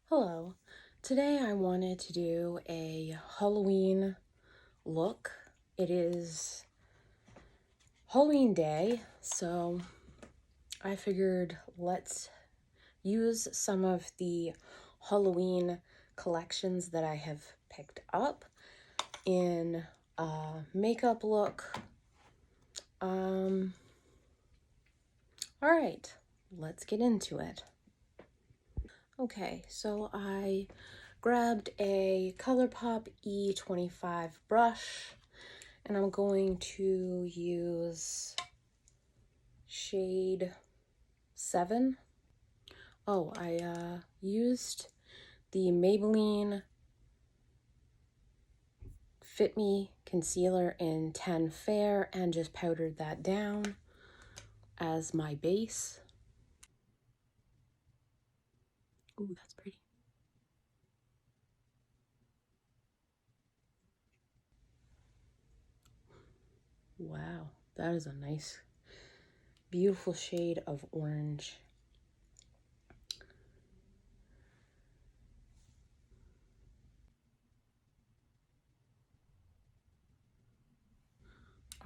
Hello. Today I wanted to do a Halloween look. It is Halloween day, so I figured let's use some of the Halloween collections that I have picked up in a makeup look. All right, let's get into it. Okay, so I grabbed a ColourPop E25 brush, and I'm going to use shade 7. Oh, I used the Maybelline Fit Me Concealer in 10 Fair and just powdered that down as my base. Ooh, that's pretty. Wow, that is a nice, beautiful shade of orange.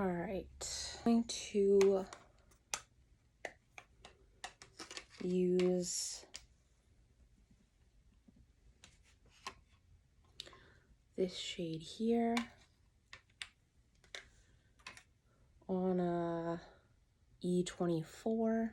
All right, I'm going to use this shade here on a E24.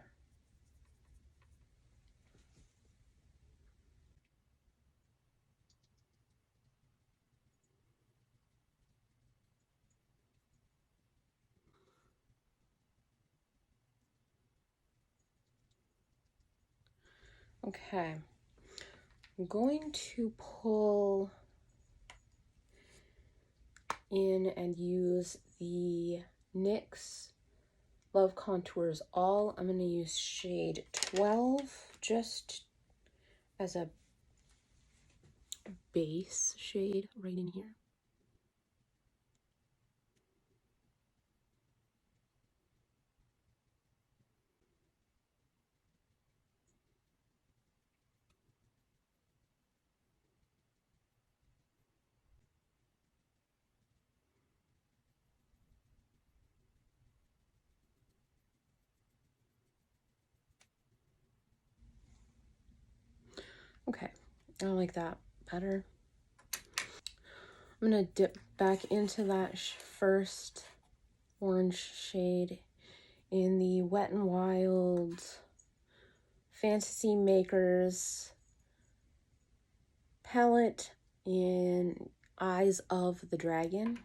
Okay, I'm going to pull in and use the NYX Love Contours All. I'm going to use shade 12 just as a base shade right in here. Okay, I like that better. I'm going to dip back into that first orange shade in the Wet n Wild Fantasy Makers palette in Eyes of the Dragon.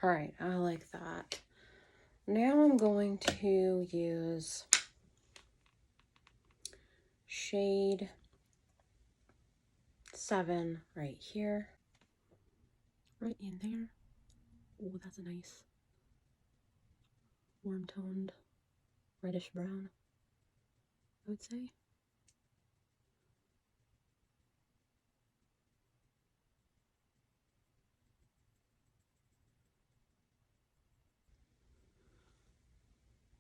All right, I like that. Now I'm going to use shade 7 right here, right in there. Oh, that's a nice warm toned reddish brown, I would say.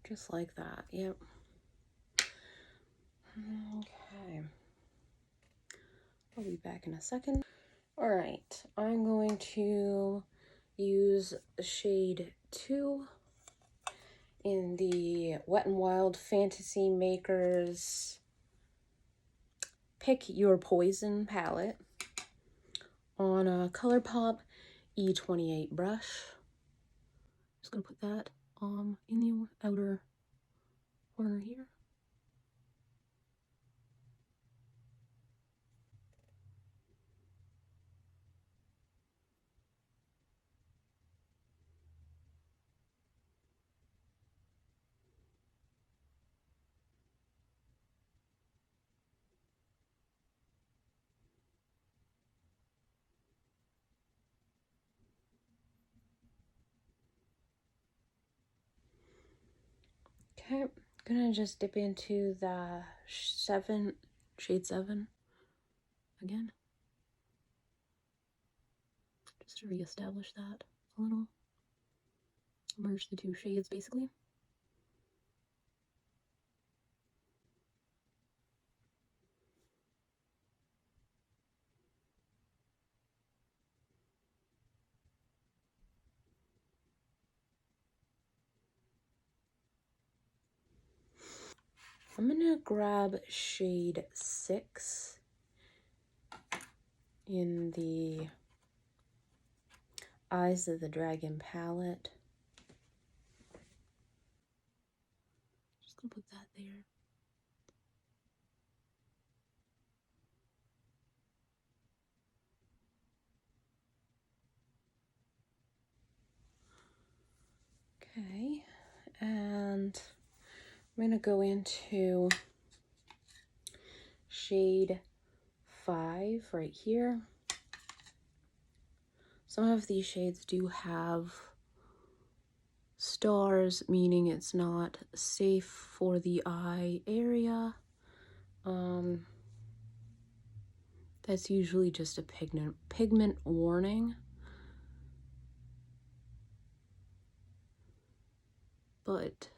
Just like that, yep. Okay. I'll be back in a second. All right, I'm going to use shade 2 in the Wet n Wild Fantasy Makers Pick Your Poison palette on a ColourPop E28 brush. Just gonna put that in the outer corner here. Okay, I'm gonna just dip into the shade 7 again, just to reestablish that a little. Merge the two shades basically. I'm gonna grab shade 6 in the Eyes of the Dragon palette. Just gonna put that there. Okay, and I'm gonna go into shade 5 right here. Some of these shades do have stars, meaning it's not safe for the eye area. That's usually just a pigment warning. But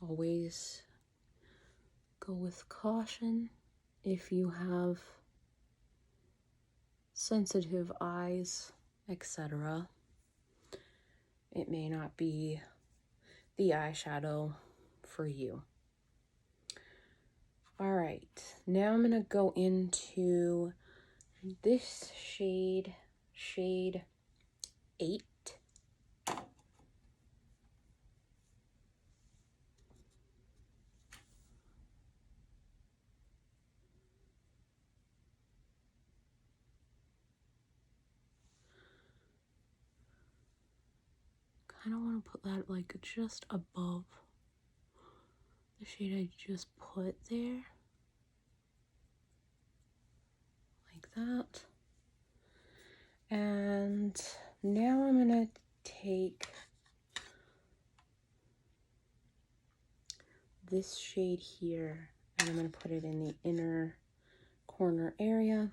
always go with caution if you have sensitive eyes, etc. It may not be the eyeshadow for you. All right, now I'm gonna go into this shade, shade 8. Kind of want to put that like just above the shade I just put there, like that. And now I'm gonna take this shade here and I'm gonna put it in the inner corner area.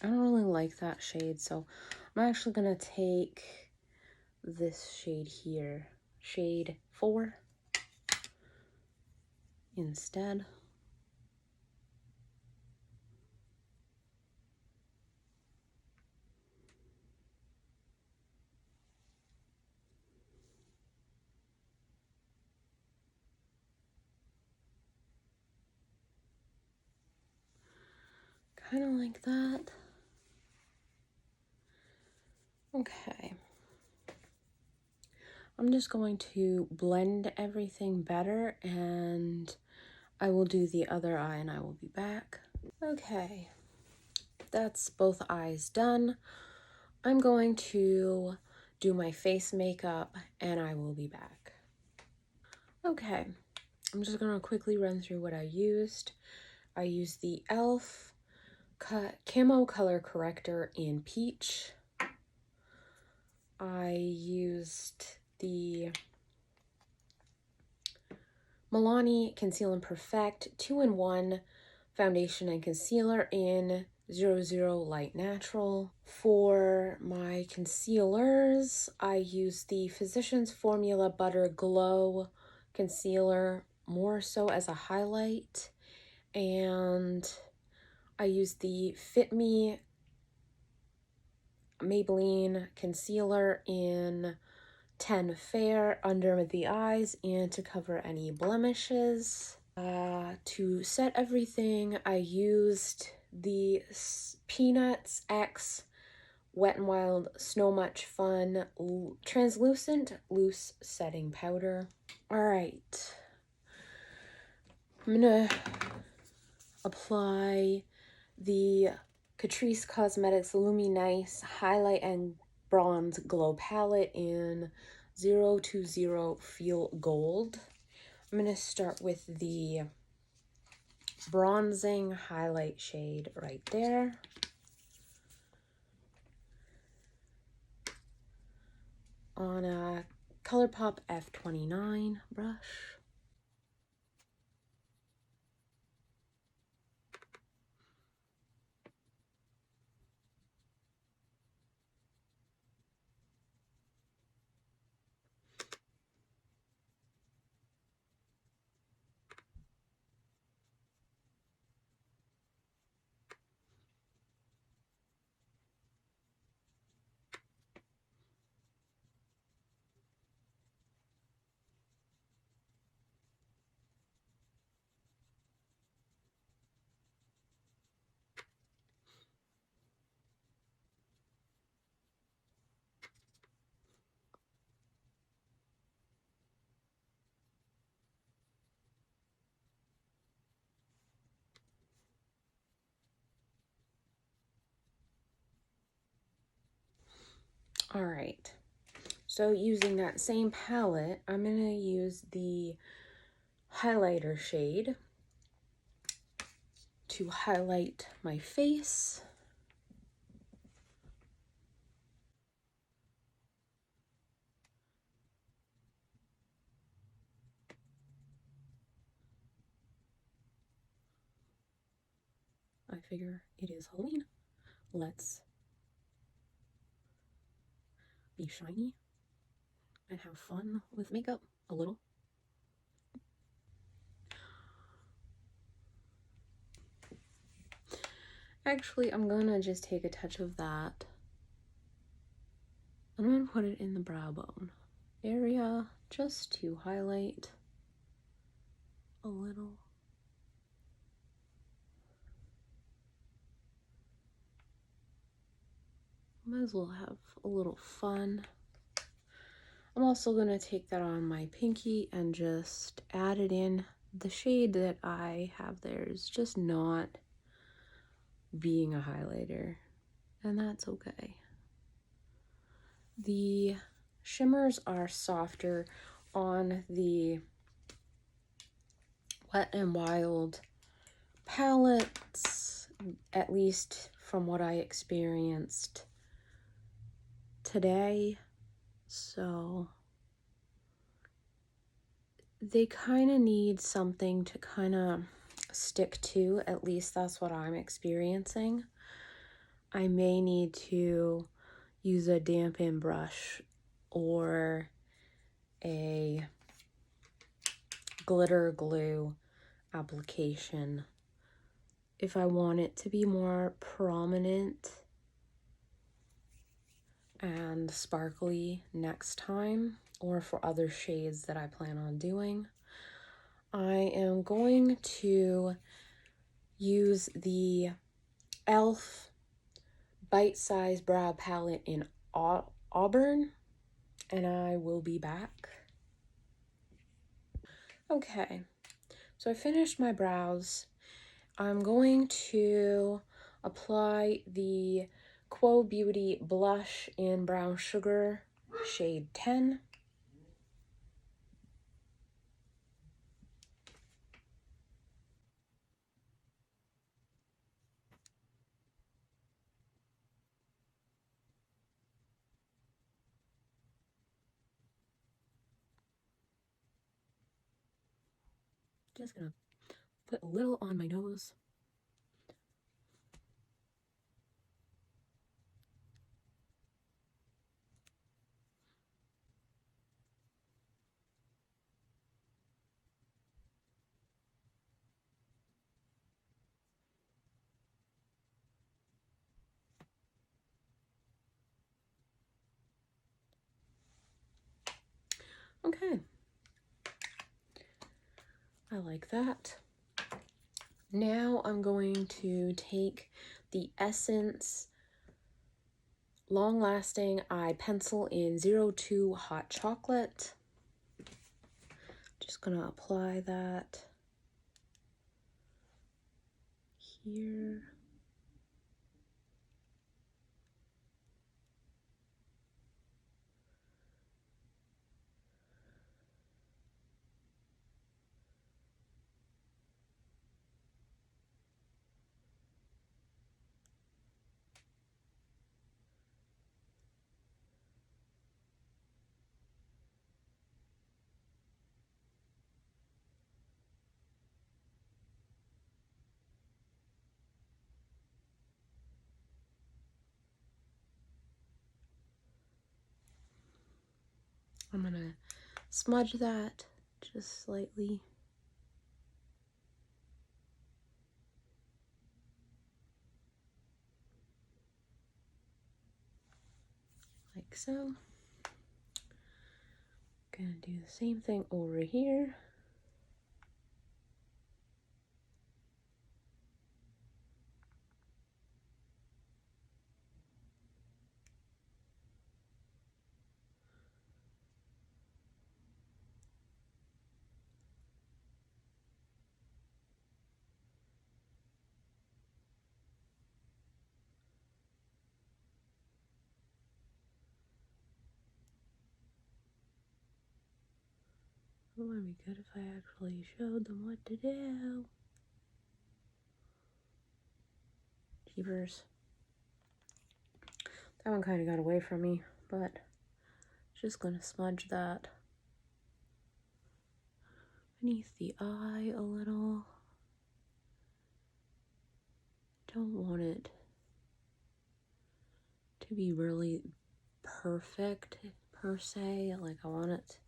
I don't really like that shade, so I'm actually gonna take this shade here, shade 4, instead. Kind of like that. Okay. I'm just going to blend everything better and I will do the other eye and I will be back. Okay, that's both eyes done. I'm going to do my face makeup and I will be back. Okay, I'm just gonna quickly run through what I used. I used the e.l.f. Camo Color Corrector in Peach. I used the Milani Conceal and Perfect 2-in-1 foundation and concealer in 00 Light Natural. For my concealers, I used the Physicians Formula Butter Glow concealer more so as a highlight, and I used the Fit Me Maybelline concealer in 10 Fair under the eyes and to cover any blemishes. To set everything, I used the Peanuts X Wet n Wild Snow Much Fun Translucent Loose Setting Powder. Alright, I'm gonna apply the Catrice Cosmetics Luminice Highlight and Bronze Glow Palette in 020 Feel Gold. I'm going to start with the bronzing highlight shade right there. on a ColourPop F29 brush. All right, so using that same palette, I'm going to use the highlighter shade to highlight my face. I figure it is Halloween. Let's be shiny and have fun with makeup a little. Actually, I'm gonna just take a touch of that. I'm gonna put it in the brow bone area just to highlight a little. Might as well have a little fun. I'm also gonna take that on my pinky and just add it in. The shade that I have there is just not being a highlighter, and that's okay. The shimmers are softer on the Wet n Wild palettes, at least from what I experienced today. So they kind of need something to kind of stick to, at least that's what I'm experiencing. I may need to use a dampen brush or a glitter glue application if I want it to be more prominent and sparkly next time, or for other shades that I plan on doing. I am going to use the e.l.f. Bite Size Brow Palette in Auburn, and I will be back. Okay, so I finished my brows. I'm going to apply the Quo Beauty blush in Brown Sugar, shade 10. Just gonna put a little on my nose. Okay, I like that. Now I'm going to take the Essence Long Lasting Eye Pencil in 02 Hot Chocolate. Just gonna apply that here. I'm gonna smudge that just slightly. Like so. Gonna do the same thing over here. It would be good if I actually showed them what to do. Jeepers. That one kind of got away from me, but just gonna smudge that beneath the eye a little. Don't want it to be really perfect per se. Like, I want it,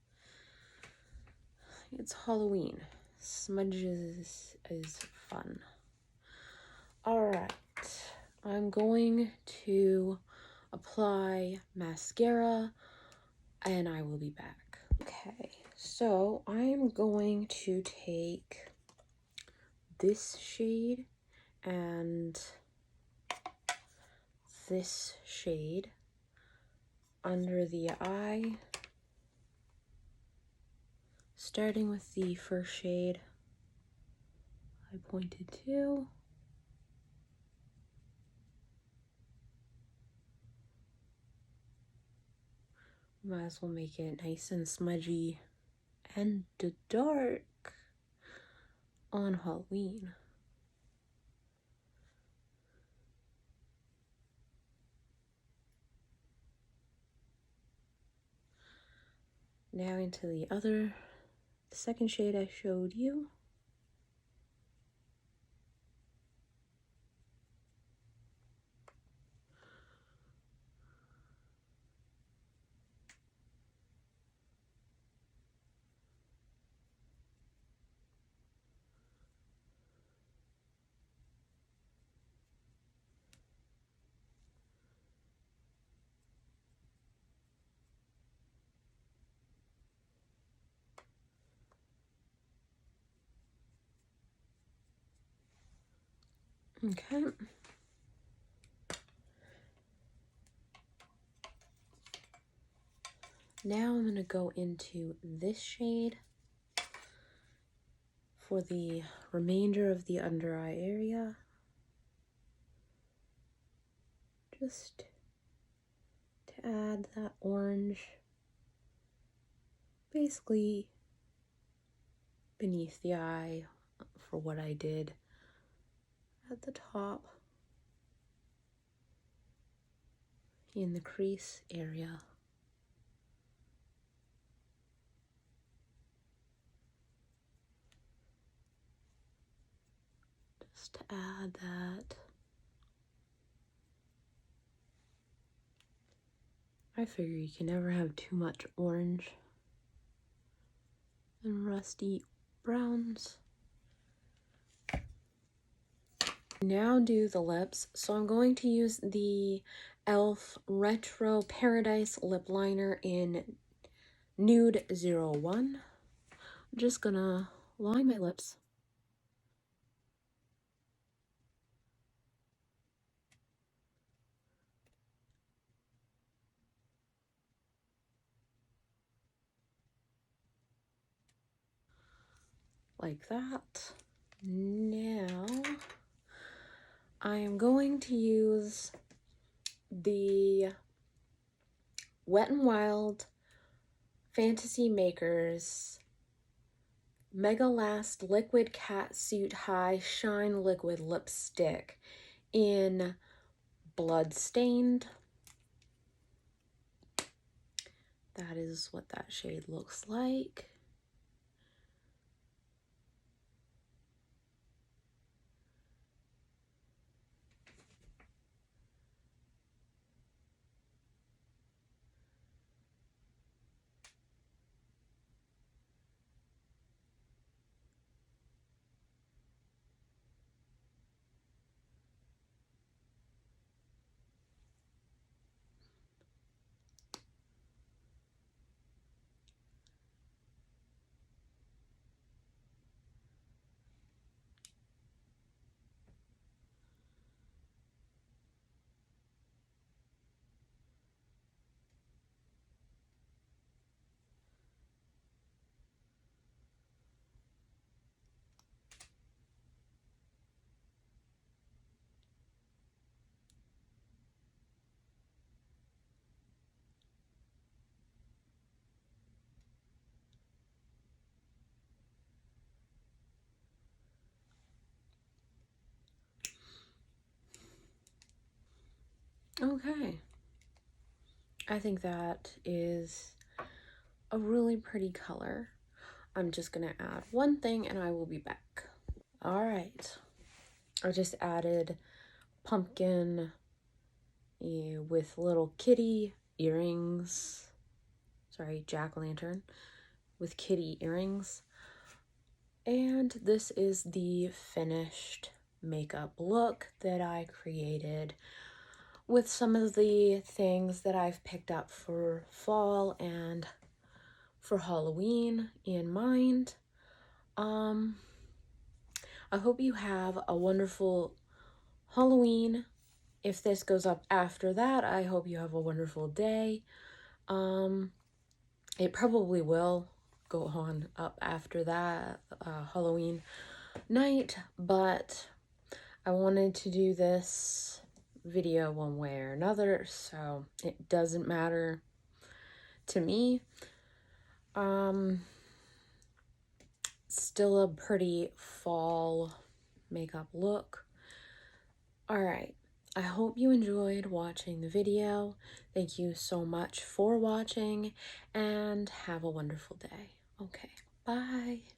it's Halloween. Smudges is fun. Alright, I'm going to apply mascara and I will be back. Okay, so I'm going to take this shade and this shade under the eye, starting with the first shade I pointed to. Might as well make it nice and smudgy and dark on Halloween. Now into the second shade I showed you. Okay. Now I'm going to go into this shade for the remainder of the under eye area. Just to add that orange, basically beneath the eye for what I did at the top in the crease area. Just to add that. I figure you can never have too much orange and rusty browns. Now do the lips. So I'm going to use the e.l.f. Retro Paradise Lip Liner in Nude 01. I'm just gonna line my lips. Like that. Now I am going to use the Wet n Wild Fantasy Makers Mega Last Liquid Catsuit High Shine Liquid Lipstick in Bloodstained. That is what that shade looks like. Okay. I think that is a really pretty color. I'm just gonna add one thing and I will be back. All right. I just added pumpkin with little kitty earrings. Sorry, jack-o'-lantern with kitty earrings. And this is the finished makeup look that I created with some of the things that I've picked up for fall and for Halloween in mind. I hope you have a wonderful Halloween. If this goes up after that, I hope you have a wonderful day. It probably will go on up after that Halloween night, but I wanted to do this video one way or another, so it doesn't matter to me. Still a pretty fall makeup look. All right, I hope you enjoyed watching the video. Thank you so much for watching and have a wonderful day. Okay, bye.